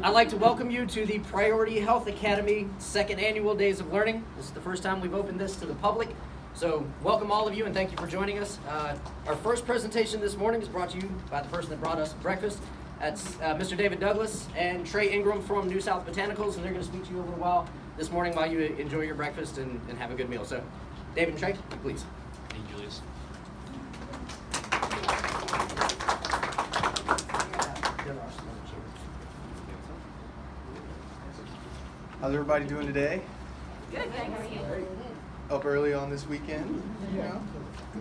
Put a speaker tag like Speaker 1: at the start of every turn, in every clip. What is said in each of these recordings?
Speaker 1: I'd like to welcome you to the Priority Health Academy second annual Days of Learning. This is the first time we've opened this to the public. So welcome all of you and thank you for joining us. Our first presentation this morning is brought to you by the person that brought us breakfast. That's Mr. David Douglas and Trey Ingram from New South Botanicals, and they're going to speak to you a little while this morning while you enjoy your breakfast and have a good meal. So David and Trey, please.
Speaker 2: Thank you, Julius.
Speaker 3: How's everybody doing today?
Speaker 4: Good, thanks. How are you?
Speaker 3: Up early on this weekend, you know,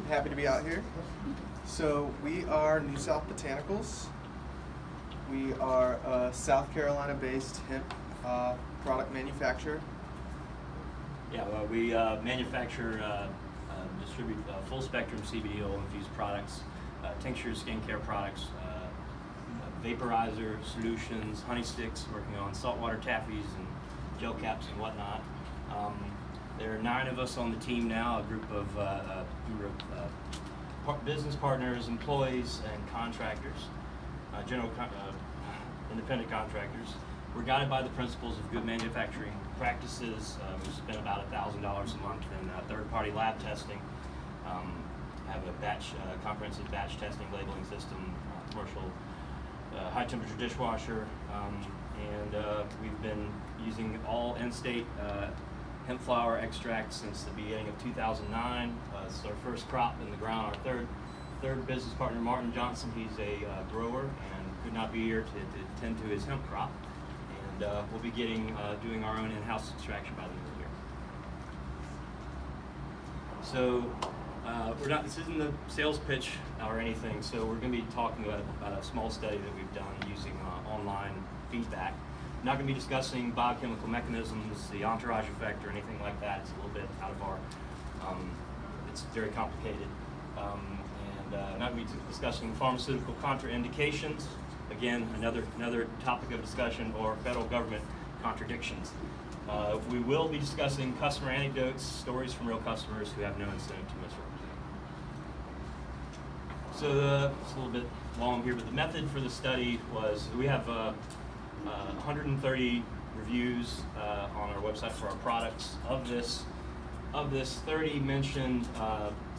Speaker 3: happy to be out here. So we are New South Botanicals. We are a South Carolina-based hemp product manufacturer.
Speaker 2: Yeah, well, we manufacture, distribute full spectrum CBD oil infused products, tinctures, skincare products, vaporizer solutions, honey sticks, working on saltwater taffies and gel caps and whatnot. There are 9 of us on the team now, a group of business partners, employees, and contractors, independent contractors. We're guided by the principles of good manufacturing practices. We spend about $1,000 a month in third-party lab testing. Have a comprehensive batch testing labeling system, commercial high-temperature dishwasher, and we've been using all in-state hemp flower extract since the beginning of 2009. This is our first crop in the ground. Our third business partner, Martin Johnson, he's a grower and could not be here to tend to his hemp crop. And we'll be doing our own in-house extraction by the end of the year. So this isn't a sales pitch or anything, so we're going to be talking about a small study that we've done using online feedback. I'm not going to be discussing biochemical mechanisms, the entourage effect, or anything like that. It's a little bit out of our, it's very complicated. Not going to be discussing pharmaceutical contraindications. Again, another topic of discussion, or federal government contradictions. We will be discussing customer anecdotes, stories from real customers who have no incentive to misrepresent. So it's a little bit long here, but the method for the study was we have 130 reviews on our website for our products. Of this, 30 mentioned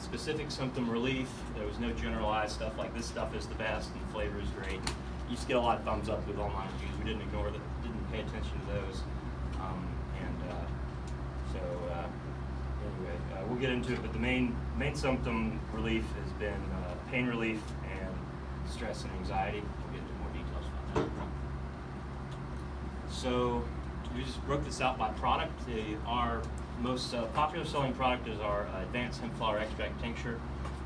Speaker 2: specific symptom relief. There was no generalized stuff like this stuff is the best and the flavor is great. You just get a lot of thumbs up with online reviews. We didn't ignore them, didn't pay attention to those. Anyway, we'll get into it, but the main symptom relief has been pain relief and stress and anxiety. We'll get into more details on that. So we just broke this out by product. Our most popular selling product is our advanced hemp flower extract tincture.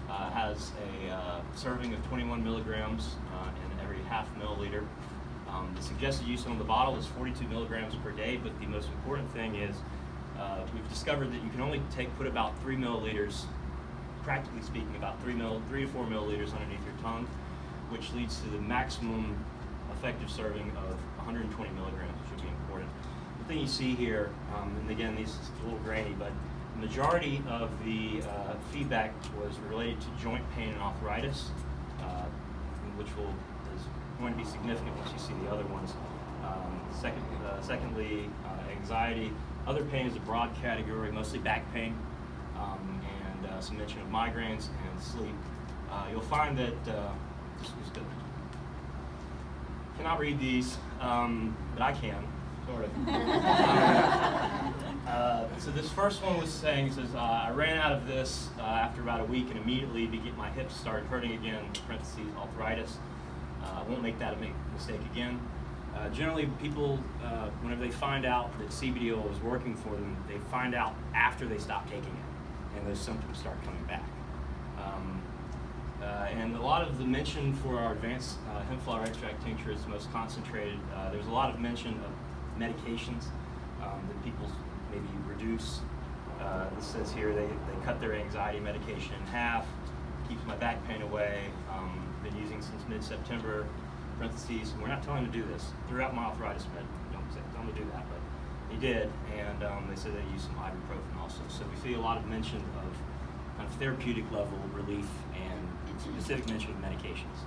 Speaker 2: Has a serving of 21 milligrams in every half milliliter. The suggested use on the bottle is 42 milligrams per day, but the most important thing is we've discovered that you can only put about 3 milliliters, practically speaking, about 3 to 4 milliliters underneath your tongue, which leads to the maximum effective serving of 120 milligrams, which would be important. The thing you see here, and again, these is a little grainy, but the majority of the feedback was related to joint pain and arthritis, which is going to be significant once you see the other ones. Secondly, anxiety. Other pain is a broad category, mostly back pain, and some mention of migraines and sleep. You'll find that, cannot read these, but I can, sort of. So this first one was saying, it says, I ran out of this after about a week and immediately my hips started hurting again, parentheses, arthritis. I won't make that mistake again. Generally, people, whenever they find out that CBD oil is working for them, they find out after they stop taking it, and those symptoms start coming back. And a lot of the mention for our advanced hemp flower extract tincture is most concentrated. There's a lot of mention of medications that people maybe reduce. This says here they cut their anxiety medication in half, keeps my back pain away. Been using since mid-September, parentheses. We're not telling him to do this. Throughout my arthritis med, don't tell him to do that, but he did, and they said they used some ibuprofen also. So we see a lot of mention of kind of therapeutic level relief and specific mention of medications.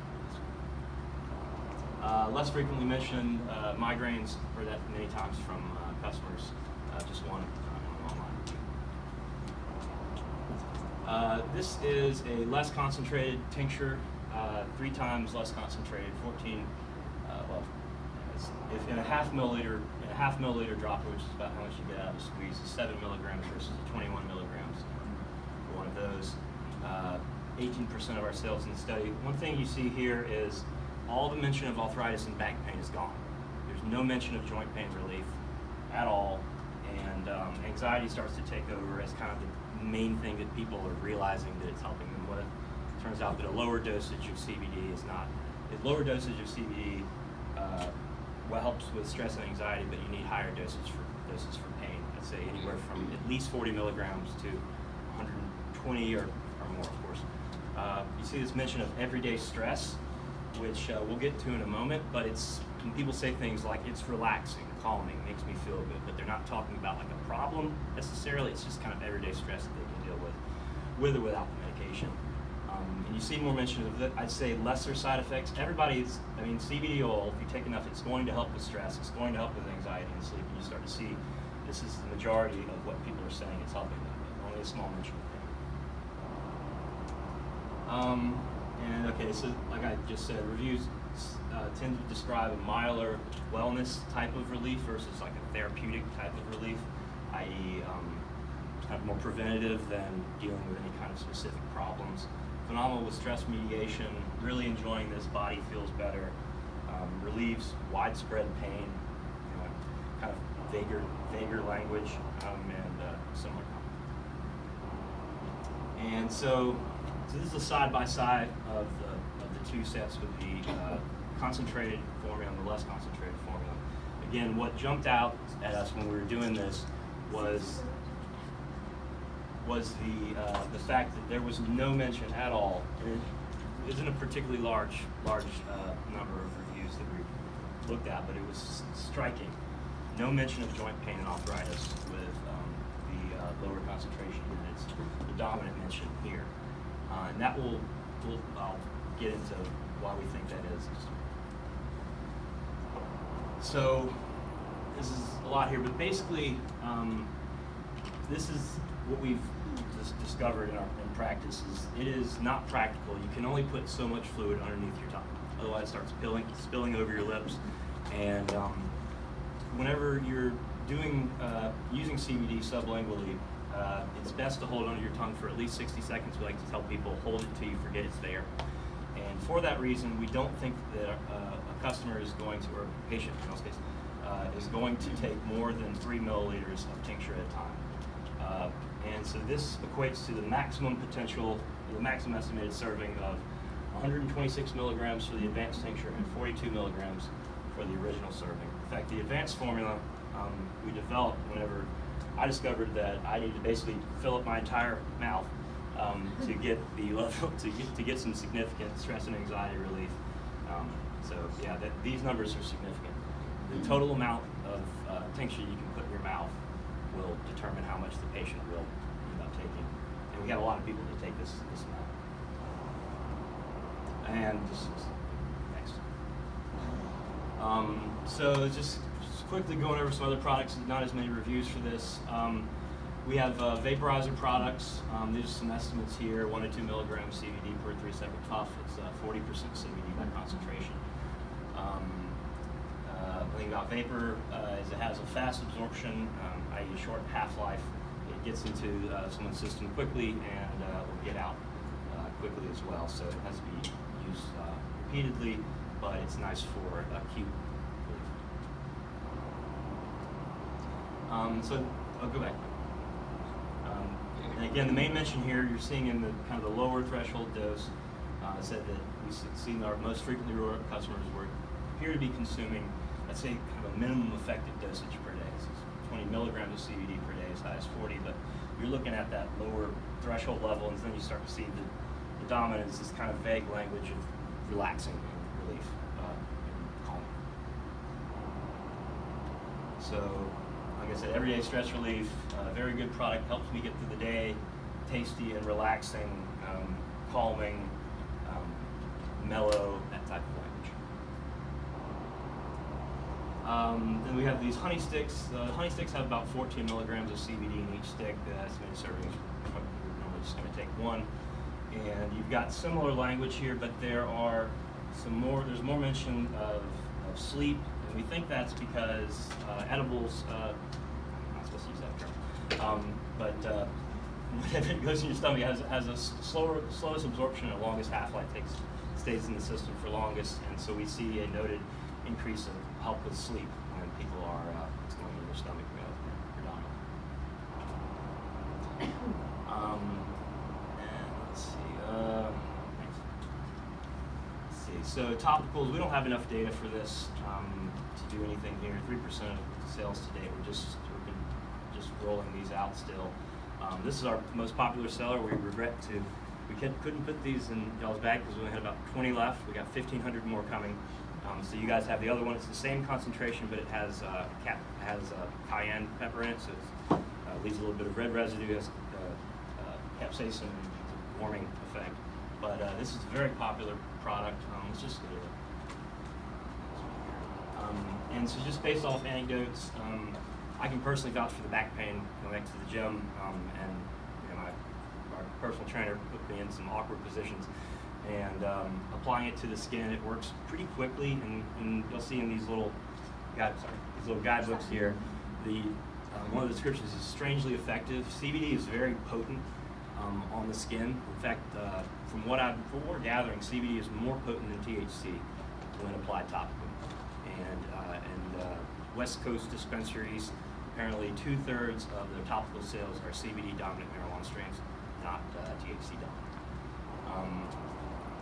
Speaker 2: Less frequently mentioned migraines, heard that many times from customers, just one online. This is a less concentrated tincture, 3 times less concentrated, 14, if in a half milliliter dropper, which is about how much you get out of a squeeze, is 7 milligrams versus 21 milligrams for one of those. 18% of our sales in the study. One thing you see here is all the mention of arthritis and back pain is gone. There's no mention of joint pain relief at all, and anxiety starts to take over as kind of the main thing that people are realizing that it's helping them with. It turns out that a lower dosage of CBD is not. A lower dosage of CBD what helps with stress and anxiety, but you need higher doses for pain. I'd say anywhere from at least 40 milligrams to 120 or more, of course. You see this mention of everyday stress, which we'll get to in a moment, but it's when people say things like it's relaxing, calming, makes me feel good, but they're not talking about like a problem necessarily. It's just kind of everyday stress that they can deal with or without the medication. And you see more mention of, I'd say, lesser side effects. CBD oil, if you take enough, it's going to help with stress, it's going to help with anxiety and sleep, and you start to see this is the majority of what people are saying it's helping them, but only a small mention of pain. And okay, so like I just said, reviews tend to describe a milder wellness type of relief versus like a therapeutic type of relief, i.e. Kind of more preventative than dealing with any kind of specific problems. Phenomenal with stress mediation, really enjoying this, body feels better, relieves widespread pain, kind of vaguer language, and similar. And so this is a side-by-side of the 2 sets with the concentrated formula and the less concentrated formula. Again, what jumped out at us when we were doing this was the fact that there was no mention at all. It isn't a particularly large number of reviews that we looked at, but it was striking. No mention of joint pain and arthritis with the lower concentration units, the dominant mention here. And that I'll get into why we think that is. So this is a lot here, but basically this is what we've discovered in practice is it is not practical. You can only put so much fluid underneath your tongue. Otherwise it starts spilling over your lips. And whenever you're doing using CBD sublingually, it's best to hold it under your tongue for at least 60 seconds. We like to tell people, hold it till you forget it's there. And for that reason, we don't think that a customer is going to, or a patient in this case, is going to take more than 3 milliliters of tincture at a time. And so this equates to the maximum potential, the maximum estimated serving of 126 milligrams for the advanced tincture and 42 milligrams for the original serving. In fact, the advanced formula we developed whenever I discovered that I needed to basically fill up my entire mouth to get the level, to get some significant stress and anxiety relief. So yeah, these numbers are significant. The total amount of tincture you can put in your mouth will determine how much the patient will end up taking. And we have a lot of people that take this amount. And just next. So just quickly going over some other products, not as many reviews for this. We have vaporizer products. There's some estimates here, 1 to 2 milligrams CBD per 3-second puff. It's 40% CBD by concentration. The thing about vapor is it has a fast absorption, i.e. short half-life. It gets into someone's system quickly and will get out quickly as well. So it has to be used repeatedly, but it's nice for acute relief. So I'll go back. And again, the main mention here you're seeing in the kind of the lower threshold dose said that we've seen our most frequently reordered customers appear to be consuming, let's say, kind of a minimum effective dosage per day. So it's 20 milligrams of CBD per day, as high as 40, but you're looking at that lower threshold level, and then you start to see the dominance, this kind of vague language of relaxing and relief and calming. So, like I said, everyday stress relief, very good product, helps me get through the day, tasty and relaxing, calming, mellow, that type of language. Then we have these honey sticks. The honey sticks have about 14 milligrams of CBD in each stick. The estimated servings, you're normally just going to take one. And you've got similar language here, but there are there's more mention of sleep, and we think that's because edibles, I'm not supposed to use that term, but if it goes in your stomach, it has a slowest absorption and longest half-life, stays in the system for longest, and so we see a noted increase of help with sleep when people are it's going in their stomach predominantly. And let's see. So topicals, we don't have enough data for this to do anything here. 3% of sales to date. We've been just rolling these out still. This is our most popular seller. We couldn't put these in y'all's bag because we only had about 20 left. We got 1,500 more coming. So you guys have the other one. It's the same concentration, but it has cayenne pepper in it, so it leaves a little bit of red residue, has capsaicin, and a warming effect. But this is a very popular product. Let's just go to it. And so just based off anecdotes, I can personally vouch for the back pain going back to the gym, and our personal trainer put me in some awkward positions. And applying it to the skin, it works pretty quickly, and you'll see in these little guidebooks here, one of the descriptions is strangely effective. CBD is very potent on the skin. In fact, from what we're gathering, CBD is more potent than THC when applied topically. And West Coast dispensaries, apparently 2/3 of their topical sales are CBD dominant marijuana strains, not THC dominant.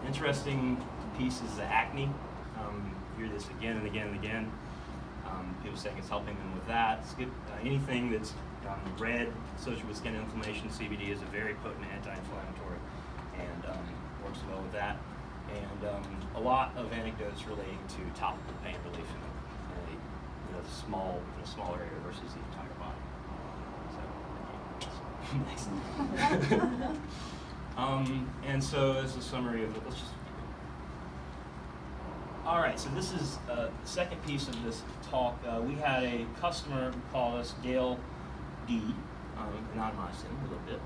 Speaker 2: Interesting piece is the acne. You hear this again and again and again. People saying it's helping them with that. Anything that's red associated with skin inflammation, CBD is a very potent anti-inflammatory and works well with that. And a lot of anecdotes relating to topical pain relief in a small area versus the entire body. So, next. And so as a summary of it, all right, so this is the second piece of this talk. We had a customer who called us, Dale D, anonymized him a little bit,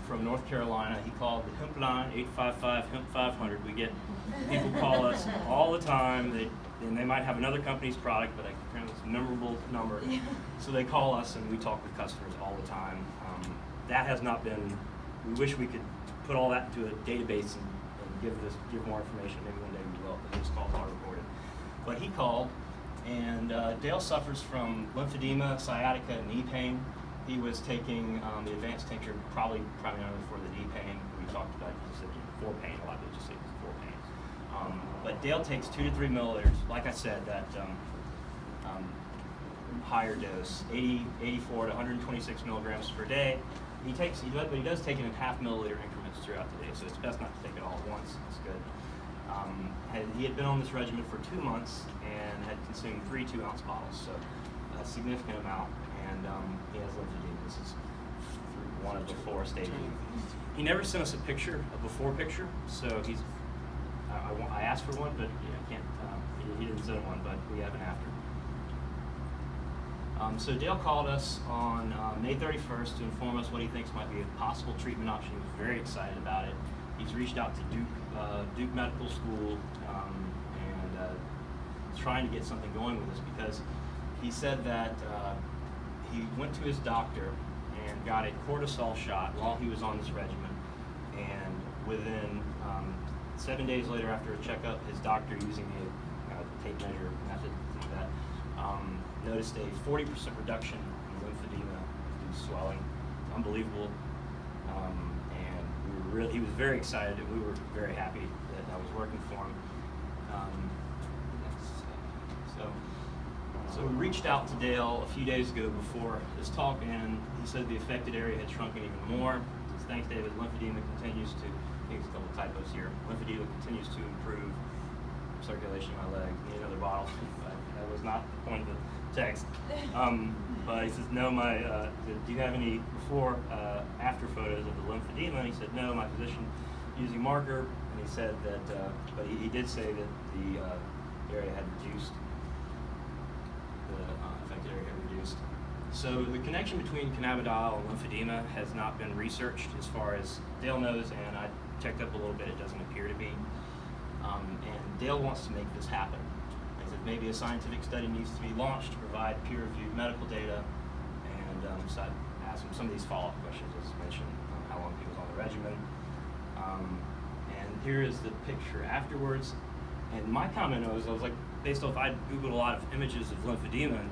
Speaker 2: from North Carolina. He called the hemp line, 855-HEMP-500. We get people call us all the time. They might have another company's product, but apparently it's a memorable number. So they call us and we talk with customers all the time. That has not been, we wish we could put all that into a database and give more information. Maybe one day we will, but these calls are recorded. But he called, and Dale suffers from lymphedema, sciatica, and knee pain. He was taking the advanced tincture primarily for the knee pain. We talked about, he said for pain, a lot of people just say for pain. But Dale takes 2 to 3 milliliters, like I said, that higher dose, 84 to 126 milligrams per day. He does take it in half milliliter increments throughout the day, so it's best not to take it all at once. It's good. He had been on this regimen for 2 months and had consumed 3 2-ounce bottles, so a significant amount. And he has lymphedema. This is one of the 4 stages. He never sent us a before picture, so I asked for one, but I can't. He didn't send one, but we have an after. So Dale called us on May 31st to inform us what he thinks might be a possible treatment option. He was very excited about it. He's reached out to Duke Medical School and trying to get something going with this, because he said that he went to his doctor and got a cortisol shot while he was on this regimen, and within 7 days later after a checkup, his doctor, using a tape measure method like that, noticed a 40% reduction in lymphedema due to swelling. Unbelievable. And he was very excited, and we were very happy that I was working for him. So we reached out to Dale a few days ago before this talk, and he said the affected area had shrunken even more. Says, thanks, David. Lymphedema continues to, I think it's a couple typos here. Lymphedema continues to improve circulation in my leg. Need another bottle. But that was not the point of the text. But he says, no, do you have any before, after photos of the lymphedema? And he said, no, my physician using marker. And he said that, but he did say that the area had reduced. So the connection between cannabidiol and lymphedema has not been researched as far as Dale knows, and I checked up a little bit, it doesn't appear to be. And Dale wants to make this happen. He said maybe a scientific study needs to be launched to provide peer-reviewed medical data, and so I asked him some of these follow-up questions, as mentioned, how long he was on the regimen. And here is the picture afterwards. And my comment was like, based off, I Googled a lot of images of lymphedema, and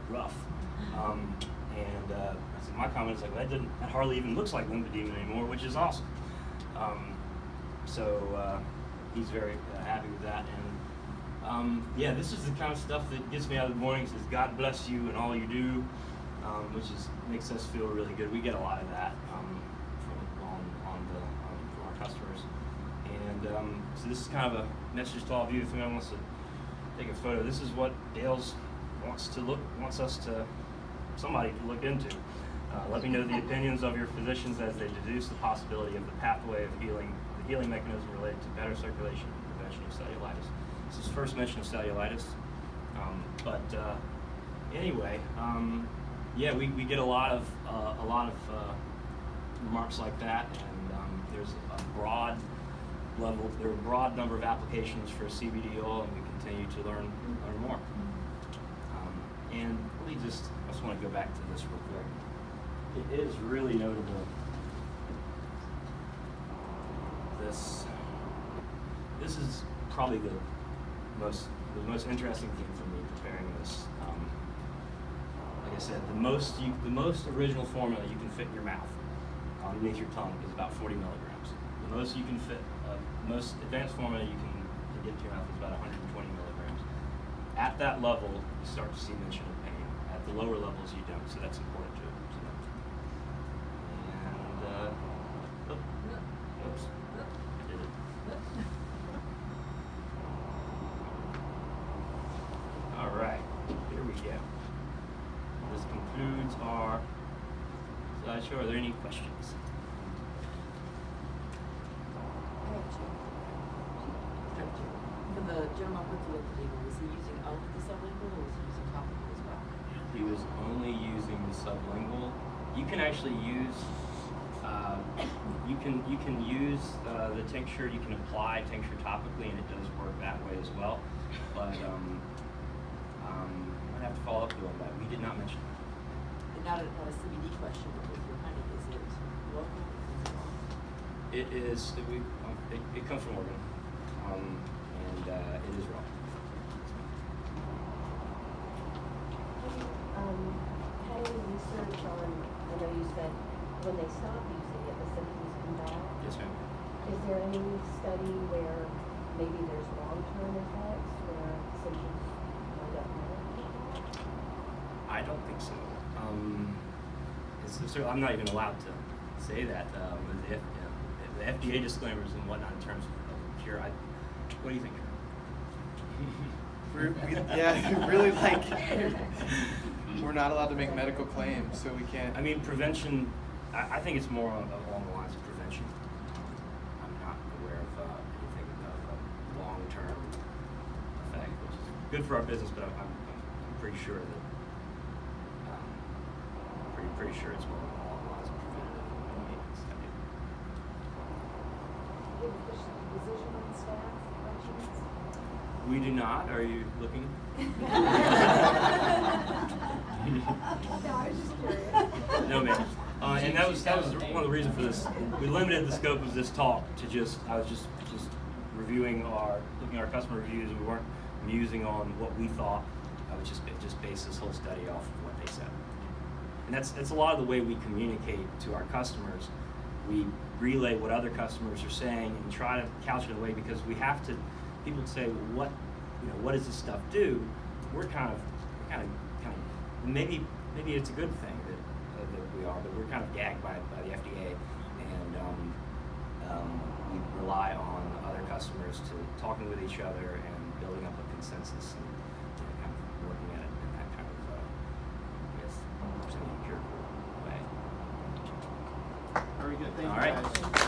Speaker 2: rough. I said, my comment is like, well, that hardly even looks like lymphedema anymore, which is awesome. So he's very happy with that. And yeah, this is the kind of stuff that gets me out of the morning. Says, God bless you and all you do, which makes us feel really good. We get a lot of that from our customers. And so this is kind of a message to all of you. If anyone wants to take a photo, this is what Dale's wants us to, somebody to look into. Let me know the opinions of your physicians as they deduce the possibility of the pathway of healing, the healing mechanism related to better circulation and prevention of cellulitis. This is first mention of cellulitis. Anyway, yeah, we get a lot of remarks like that, and there's a broad level, there are a broad number of applications for CBD oil, and we continue to learn more. And let me I just want to go back to this real quick. It is really notable. This is probably the most interesting thing for me preparing this. Like I said, the most original formula you can fit in your mouth underneath your tongue is about 40 milligrams. The most you can fit, most advanced formula you can get to your mouth is about 120 milligrams. At that level, you start to see mention of pain. At the lower levels, you don't. So that's important to know. And oops, I did it. All right, here we go. This concludes our slideshow. Are there any questions?
Speaker 4: For the gentleman with the lymphedema, was he using only the sublingual or was he using topical as well?
Speaker 2: He was only using the sublingual. You can actually use you can use the tincture. You can apply tincture topically, and it does work that way as well. But I might have to follow up with you on that. We did not mention that.
Speaker 4: And not a CBD question, but with your honey, is it local?
Speaker 2: It is. It comes from Oregon, and it is raw.
Speaker 5: Had any research on, I know you said when they stop using it, the symptoms come back.
Speaker 2: Yes, ma'am.
Speaker 5: Is there any study where maybe there's long-term effects where symptoms wind up better?
Speaker 2: I don't think so. I'm not even allowed to say that. The FDA disclaimers and whatnot in terms of cure. What do you think?
Speaker 3: Really we're not allowed to make medical claims, so we can't.
Speaker 2: I mean, prevention. I think it's more along the lines of prevention. I'm not aware of anything of a long-term effect, which is good for our business, but I'm pretty sure that pretty sure it's more along the lines of preventative maintenance.
Speaker 5: Do you have a physician on staff by chance?
Speaker 2: We do not. Are you looking?
Speaker 5: No, I was just curious.
Speaker 2: No, ma'am. And that was one of the reasons for this. We limited the scope of this talk to I was just looking at our customer reviews. We weren't musing on what we thought. I would just base this whole study off of what they said. And that's a lot of the way we communicate to our customers. We relay what other customers are saying and try to couch it in a way, because we have to. People say, well, what does this stuff do? We're kind of maybe it's a good thing that we are, but we're kind of gagged by the FDA, and we rely on other customers to talking with each other and building up a consensus and kind of working at it in that kind of semi-empirical way.
Speaker 3: Very good. Thank
Speaker 2: All
Speaker 3: you
Speaker 2: right.
Speaker 3: guys.